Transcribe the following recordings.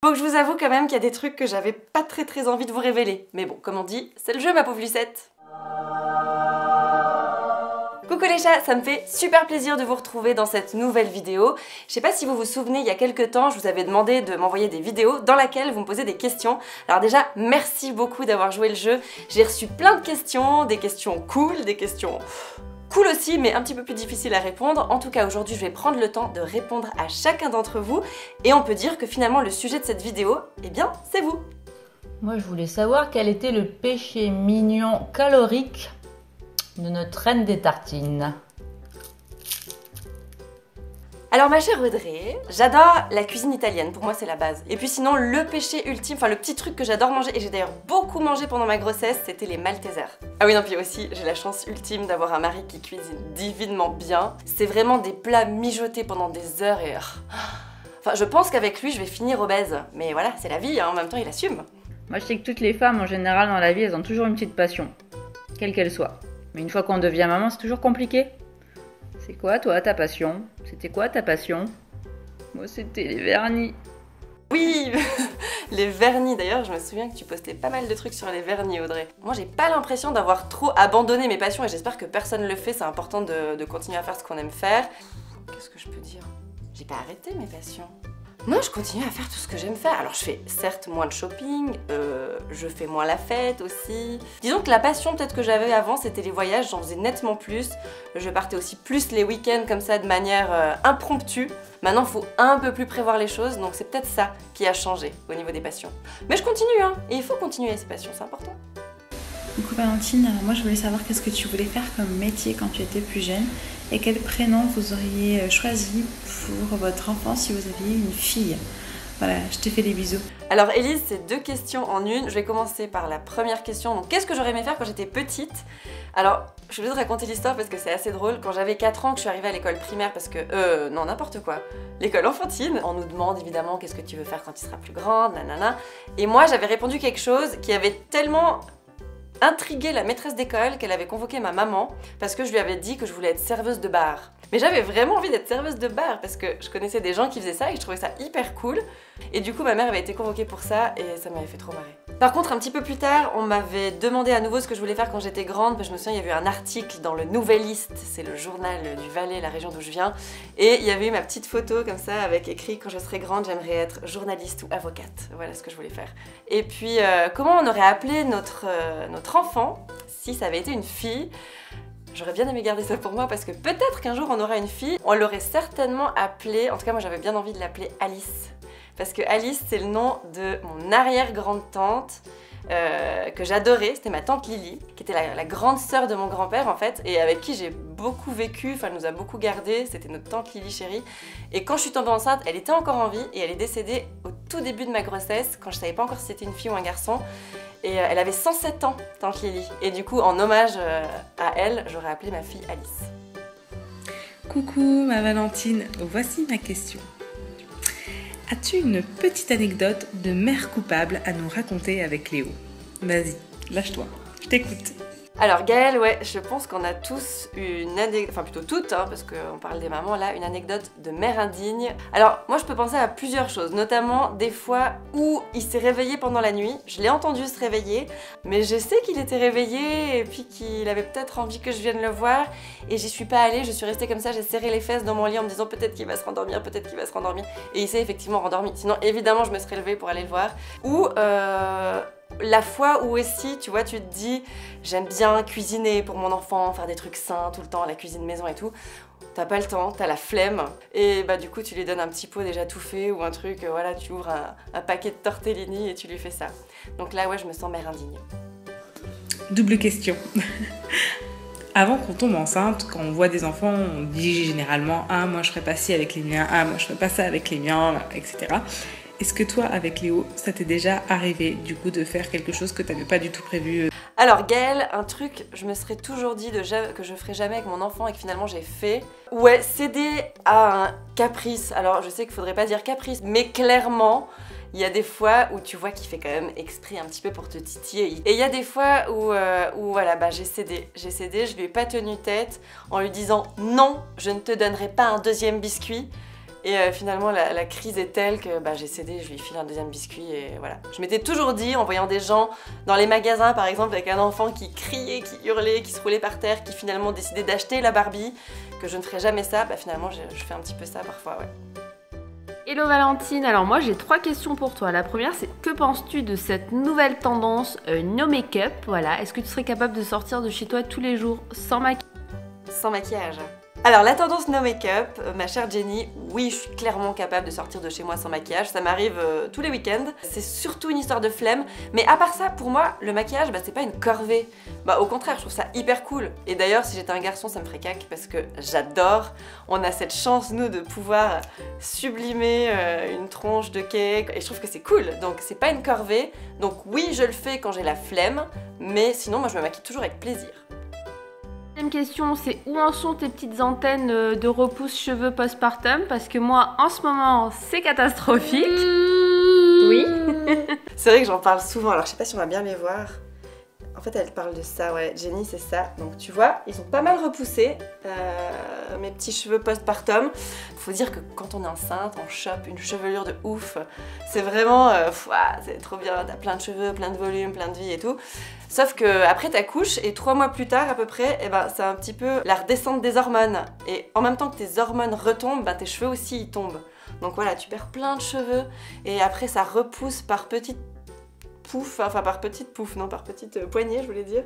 Faut que je vous avoue quand même qu'il y a des trucs que j'avais pas très envie de vous révéler. Mais bon, comme on dit, c'est le jeu ma pauvre Lucette. Coucou les chats, ça me fait super plaisir de vous retrouver dans cette nouvelle vidéo. Je sais pas si vous vous souvenez, il y a quelques temps, je vous avais demandé de m'envoyer des vidéos dans lesquelles vous me posez des questions. Alors déjà, merci beaucoup d'avoir joué le jeu. J'ai reçu plein de questions, des questions cool, des questions cool aussi, mais un petit peu plus difficiles à répondre. En tout cas, aujourd'hui, je vais prendre le temps de répondre à chacun d'entre vous. Et on peut dire que finalement, le sujet de cette vidéo, eh bien, c'est vous. Moi, je voulais savoir quel était le péché mignon calorique de notre reine des tartines. Alors ma chère Audrey, j'adore la cuisine italienne, pour moi c'est la base. Et puis sinon le péché ultime, enfin le petit truc que j'adore manger, et j'ai d'ailleurs beaucoup mangé pendant ma grossesse, c'était les Maltesers. Ah oui non, puis aussi j'ai la chance ultime d'avoir un mari qui cuisine divinement bien. C'est vraiment des plats mijotés pendant des heures et... Enfin je pense qu'avec lui je vais finir obèse, mais voilà c'est la vie, hein, en même temps il assume. Moi je sais que toutes les femmes en général dans la vie elles ont toujours une petite passion, quelle qu'elle soit. Mais une fois qu'on devient maman c'est toujours compliqué. C'est quoi toi ta passion? C'était quoi ta passion? Moi c'était les vernis. Oui, les vernis d'ailleurs, je me souviens que tu postais pas mal de trucs sur les vernis Audrey. Moi j'ai pas l'impression d'avoir trop abandonné mes passions et j'espère que personne le fait, c'est important de continuer à faire ce qu'on aime faire. Qu'est-ce que je peux dire? J'ai pas arrêté mes passions. Non, je continue à faire tout ce que j'aime faire. Alors je fais certes moins de shopping, je fais moins la fête aussi. Disons que la passion peut-être que j'avais avant, c'était les voyages, j'en faisais nettement plus. Je partais aussi plus les week-ends comme ça de manière impromptue. Maintenant, il faut un peu plus prévoir les choses, donc c'est peut-être ça qui a changé au niveau des passions. Mais je continue, hein, et il faut continuer ces passions, c'est important. Coucou Valentine, moi je voulais savoir qu'est-ce que tu voulais faire comme métier quand tu étais plus jeune et quel prénom vous auriez choisi pour votre enfant si vous aviez une fille. Voilà, je te fais des bisous. Alors Élise, c'est deux questions en une. Je vais commencer par la première question. Donc qu'est-ce que j'aurais aimé faire quand j'étais petite? Alors, je suis obligée de raconter l'histoire parce que c'est assez drôle. Quand j'avais 4 ans, que je suis arrivée à l'école primaire parce que... non, n'importe quoi. L'école enfantine. On nous demande évidemment qu'est-ce que tu veux faire quand tu seras plus grande, nanana. Et moi, j'avais répondu quelque chose qui avait tellement intrigué la maîtresse d'école qu'elle avait convoqué ma maman parce que je lui avais dit que je voulais être serveuse de bar. Mais j'avais vraiment envie d'être serveuse de bar parce que je connaissais des gens qui faisaient ça et je trouvais ça hyper cool. Et du coup ma mère avait été convoquée pour ça et ça m'avait fait trop marrer. Par contre un petit peu plus tard on m'avait demandé à nouveau ce que je voulais faire quand j'étais grande parce que je me souviens il y avait eu un article dans le Nouvelliste, c'est le journal du Valais, la région d'où je viens, et il y avait eu ma petite photo comme ça avec écrit quand je serai grande j'aimerais être journaliste ou avocate. Voilà ce que je voulais faire. Et puis comment on aurait appelé notre enfant si ça avait été une fille? J'aurais bien aimé garder ça pour moi parce que peut-être qu'un jour on aura une fille. On l'aurait certainement appelée, en tout cas moi j'avais bien envie de l'appeler Alice. Parce que Alice c'est le nom de mon arrière-grande-tante que j'adorais, c'était ma tante Lily, qui était la grande sœur de mon grand-père en fait, et avec qui j'ai beaucoup vécu, enfin elle nous a beaucoup gardé, c'était notre tante Lily chérie. Et quand je suis tombée enceinte, elle était encore en vie et elle est décédée au tout début de ma grossesse, quand je savais pas encore si c'était une fille ou un garçon. Et elle avait 107 ans, tante Lily. Et du coup, en hommage à elle, j'aurais appelé ma fille Alice. Coucou ma Valentine, voici ma question. As-tu une petite anecdote de mère coupable à nous raconter avec Léo? Vas-y, lâche-toi, je t'écoute. Alors Gaëlle, ouais, je pense qu'on a tous une anecdote, enfin plutôt toutes, hein, parce qu'on parle des mamans là, une anecdote de mère indigne. Alors moi je peux penser à plusieurs choses, notamment des fois où il s'est réveillé pendant la nuit, je l'ai entendu se réveiller, mais je sais qu'il était réveillé et puis qu'il avait peut-être envie que je vienne le voir et j'y suis pas allée, je suis restée comme ça, j'ai serré les fesses dans mon lit en me disant peut-être qu'il va se rendormir, peut-être qu'il va se rendormir, et il s'est effectivement rendormi. Sinon évidemment je me serais levée pour aller le voir. Ou la fois où aussi, tu vois, tu te dis j'aime bien cuisiner pour mon enfant, faire des trucs sains tout le temps, la cuisine maison et tout. T'as pas le temps, t'as la flemme, et bah du coup tu lui donnes un petit pot déjà tout fait ou un truc, voilà, tu ouvres un paquet de tortellini et tu lui fais ça. Donc là ouais, je me sens mère indigne. Double question. Avant qu'on tombe enceinte, quand on voit des enfants, on dit généralement « Ah, moi je ferais pas ci avec les miens, ah, moi je ferais pas ça avec les miens, etc. » Est-ce que toi, avec Léo, ça t'est déjà arrivé du coup de faire quelque chose que t'avais pas du tout prévu? Alors Gaëlle, un truc, je me serais toujours dit que je ferais jamais avec mon enfant et que finalement j'ai fait. Ouais, céder à un caprice. Alors je sais qu'il faudrait pas dire caprice, mais clairement, il y a des fois où tu vois qu'il fait quand même exprès un petit peu pour te titiller. Et il y a des fois où voilà, bah j'ai cédé, je lui ai pas tenu tête en lui disant non, je ne te donnerai pas un deuxième biscuit. Et finalement, la crise est telle que j'ai cédé, je lui ai filé un deuxième biscuit et voilà. Je m'étais toujours dit, en voyant des gens dans les magasins, par exemple, avec un enfant qui criait, qui hurlait, qui se roulait par terre, qui finalement décidait d'acheter la Barbie, que je ne ferais jamais ça, finalement, je fais un petit peu ça parfois, ouais. Hello Valentine, alors moi j'ai 3 questions pour toi. La première c'est que penses-tu de cette nouvelle tendance no make-up? Voilà, est-ce que tu serais capable de sortir de chez toi tous les jours sans maquillage? Sans maquillage. Alors la tendance no make-up, ma chère Jenny, oui je suis clairement capable de sortir de chez moi sans maquillage, ça m'arrive tous les week-ends, c'est surtout une histoire de flemme, mais à part ça pour moi le maquillage c'est pas une corvée, au contraire je trouve ça hyper cool, et d'ailleurs si j'étais un garçon ça me ferait cac parce que j'adore, on a cette chance nous de pouvoir sublimer une tronche de cake et je trouve que c'est cool, donc c'est pas une corvée, donc oui je le fais quand j'ai la flemme, mais sinon moi je me maquille toujours avec plaisir. Deuxième question, c'est où en sont tes petites antennes de repousse cheveux postpartum? Parce que moi, en ce moment, c'est catastrophique. Oui. C'est vrai que j'en parle souvent, alors je sais pas si on va bien les voir. En fait, elle parle de ça, ouais. Jenny, c'est ça. Donc tu vois, ils ont pas mal repoussé, mes petits cheveux postpartum. Faut dire que quand on est enceinte, on chope une chevelure de ouf. C'est vraiment, c'est trop bien, t'as plein de cheveux, plein de volume, plein de vie et tout. Sauf que après t'accouches et 3 mois plus tard à peu près, c'est un petit peu la redescente des hormones. Et en même temps que tes hormones retombent, tes cheveux aussi ils tombent. Donc voilà, tu perds plein de cheveux et après ça repousse par petites poufs, par petites poignées je voulais dire.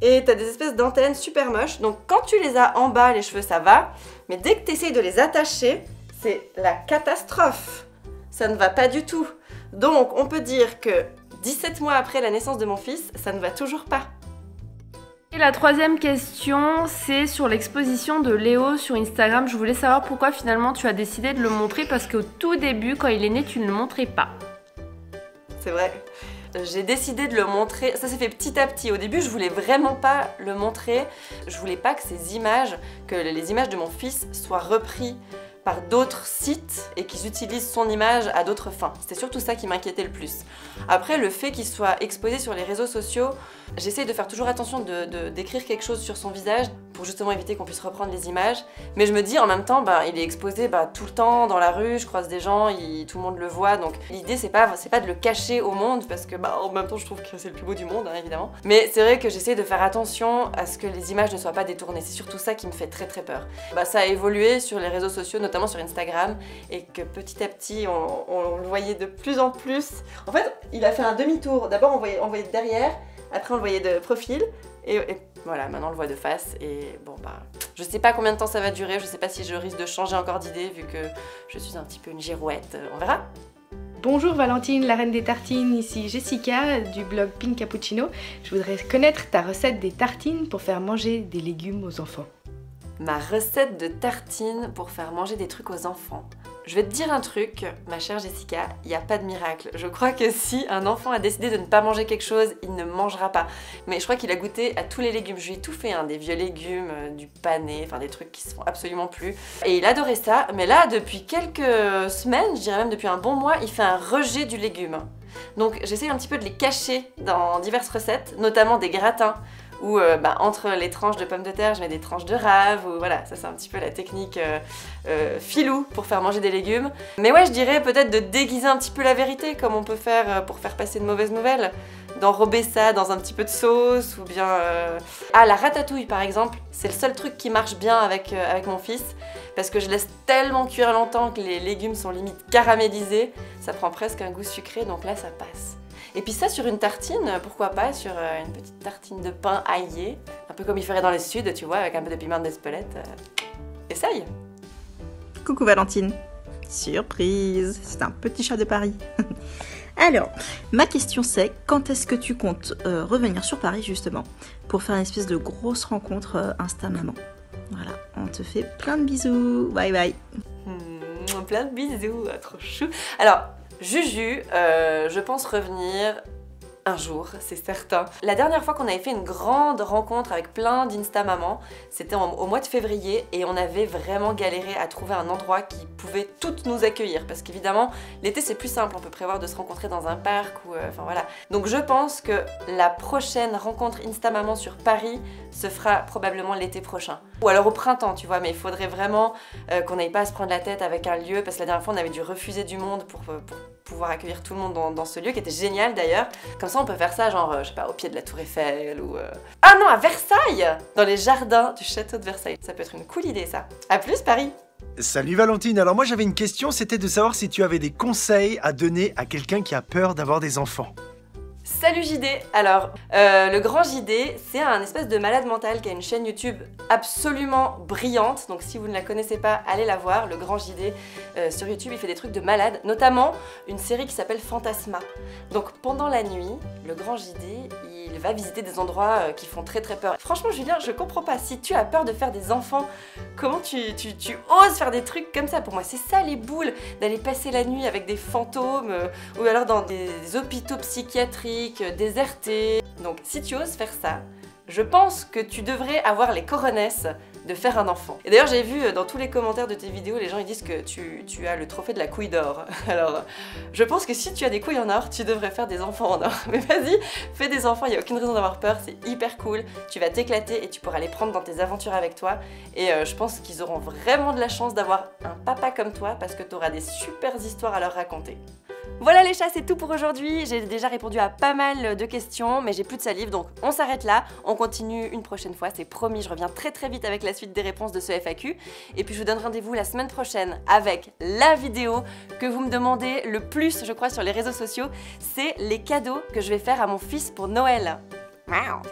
Et t'as des espèces d'antennes super moches. Donc quand tu les as en bas les cheveux ça va, mais dès que t'essayes de les attacher, c'est la catastrophe. Ça ne va pas du tout. Donc on peut dire que 17 mois après la naissance de mon fils, ça ne va toujours pas. Et la troisième question, c'est sur l'exposition de Léo sur Instagram. Je voulais savoir pourquoi finalement tu as décidé de le montrer, parce qu'au tout début, quand il est né, tu ne le montrais pas. C'est vrai. J'ai décidé de le montrer, ça s'est fait petit à petit. Au début, je voulais vraiment pas le montrer. Je voulais pas que les images de mon fils soient reprises par d'autres sites et qu'ils utilisent son image à d'autres fins. C'était surtout ça qui m'inquiétait le plus. Après, le fait qu'il soit exposé sur les réseaux sociaux, j'essaie de faire toujours attention d'écrire quelque chose sur son visage pour justement éviter qu'on puisse reprendre les images. Mais je me dis en même temps, il est exposé tout le temps dans la rue, je croise des gens, tout le monde le voit. Donc l'idée c'est pas de le cacher au monde parce que en même temps je trouve que c'est le plus beau du monde évidemment. Mais c'est vrai que j'essaie de faire attention à ce que les images ne soient pas détournées. C'est surtout ça qui me fait très très peur. Ça a évolué sur les réseaux sociaux, notamment sur Instagram, et que petit à petit on le voyait de plus en plus. En fait il a fait un demi-tour. D'abord on voyait de derrière, après on le voyait de profil. Et voilà, maintenant on le voit de face et je sais pas combien de temps ça va durer, je sais pas si je risque de changer encore d'idée vu que je suis un petit peu une girouette, on verra. Bonjour Valentine, la reine des tartines, ici Jessica du blog Pink Cappuccino. Je voudrais connaître ta recette des tartines pour faire manger des légumes aux enfants. Ma recette de tartines pour faire manger des trucs aux enfants. Je vais te dire un truc, ma chère Jessica, il n'y a pas de miracle. Je crois que si un enfant a décidé de ne pas manger quelque chose, il ne mangera pas. Mais je crois qu'il a goûté à tous les légumes. Je lui ai tout fait, des vieux légumes, du pané, des trucs qui se font absolument plus. Et il adorait ça. Mais là, depuis quelques semaines, je dirais même depuis un bon mois, il fait un rejet du légume. Donc j'essaie un petit peu de les cacher dans diverses recettes, notamment des gratins. Où entre les tranches de pommes de terre, je mets des tranches de rave, ou voilà, ça c'est un petit peu la technique filou pour faire manger des légumes. Mais ouais, je dirais peut-être de déguiser un petit peu la vérité, comme on peut faire pour faire passer de mauvaises nouvelles. D'enrober ça dans un petit peu de sauce, ou bien... la ratatouille par exemple, c'est le seul truc qui marche bien avec mon fils, parce que je laisse tellement cuire longtemps que les légumes sont limite caramélisés, ça prend presque un goût sucré, donc là ça passe. Et puis ça sur une tartine, pourquoi pas sur une petite tartine de pain aillé, un peu comme il ferait dans le sud, tu vois, avec un peu de piment d'Espelette. Essaye! Coucou Valentine! Surprise! C'est un petit chat de Paris. Alors, ma question c'est, quand est-ce que tu comptes revenir sur Paris justement pour faire une espèce de grosse rencontre Insta-maman? Voilà, on te fait plein de bisous, bye bye! Plein de bisous, trop chou! Alors, Juju, je pense revenir un jour, c'est certain. La dernière fois qu'on avait fait une grande rencontre avec plein d'Insta-mamans, c'était au mois de février et on avait vraiment galéré à trouver un endroit qui pouvait toutes nous accueillir parce qu'évidemment, l'été c'est plus simple, on peut prévoir de se rencontrer dans un parc ou enfin voilà. Donc je pense que la prochaine rencontre Insta-maman sur Paris se fera probablement l'été prochain. Ou alors au printemps, tu vois, mais il faudrait vraiment qu'on n'aille pas à se prendre la tête avec un lieu parce que la dernière fois on avait dû refuser du monde pour pouvoir accueillir tout le monde dans ce lieu qui était génial d'ailleurs. Comme ça on peut faire ça genre, je sais pas, au pied de la Tour Eiffel ou... Ah non, à Versailles! Dans les jardins du château de Versailles. Ça peut être une cool idée ça. A plus Paris! Salut Valentine, alors moi j'avais une question, c'était de savoir si tu avais des conseils à donner à quelqu'un qui a peur d'avoir des enfants. Salut JD. Alors, le grand JD, c'est un espèce de malade mental qui a une chaîne YouTube absolument brillante. Donc si vous ne la connaissez pas, allez la voir. Le grand JD, sur YouTube, il fait des trucs de malade. Notamment, une série qui s'appelle Fantasma. Donc pendant la nuit, le grand JD, il va visiter des endroits qui font très très peur. Franchement Julien, je comprends pas. Si tu as peur de faire des enfants, comment tu oses faire des trucs comme ça? Pour moi, c'est ça les boules, d'aller passer la nuit avec des fantômes ou alors dans des hôpitaux psychiatriques désertés. Donc si tu oses faire ça, je pense que tu devrais avoir les coronesses de faire un enfant. Et d'ailleurs j'ai vu dans tous les commentaires de tes vidéos, les gens ils disent que tu as le trophée de la couille d'or. Alors je pense que si tu as des couilles en or, tu devrais faire des enfants en or. Mais vas-y, fais des enfants, il n'y a aucune raison d'avoir peur, c'est hyper cool. Tu vas t'éclater et tu pourras les prendre dans tes aventures avec toi. Et je pense qu'ils auront vraiment de la chance d'avoir un papa comme toi parce que tu auras des super histoires à leur raconter. Voilà les chats, c'est tout pour aujourd'hui. J'ai déjà répondu à pas mal de questions, mais j'ai plus de salive, donc on s'arrête là. On continue une prochaine fois, c'est promis, je reviens très très vite avec la suite des réponses de ce FAQ. Et puis je vous donne rendez-vous la semaine prochaine avec la vidéo que vous me demandez le plus, je crois, sur les réseaux sociaux. C'est les cadeaux que je vais faire à mon fils pour Noël. Wow.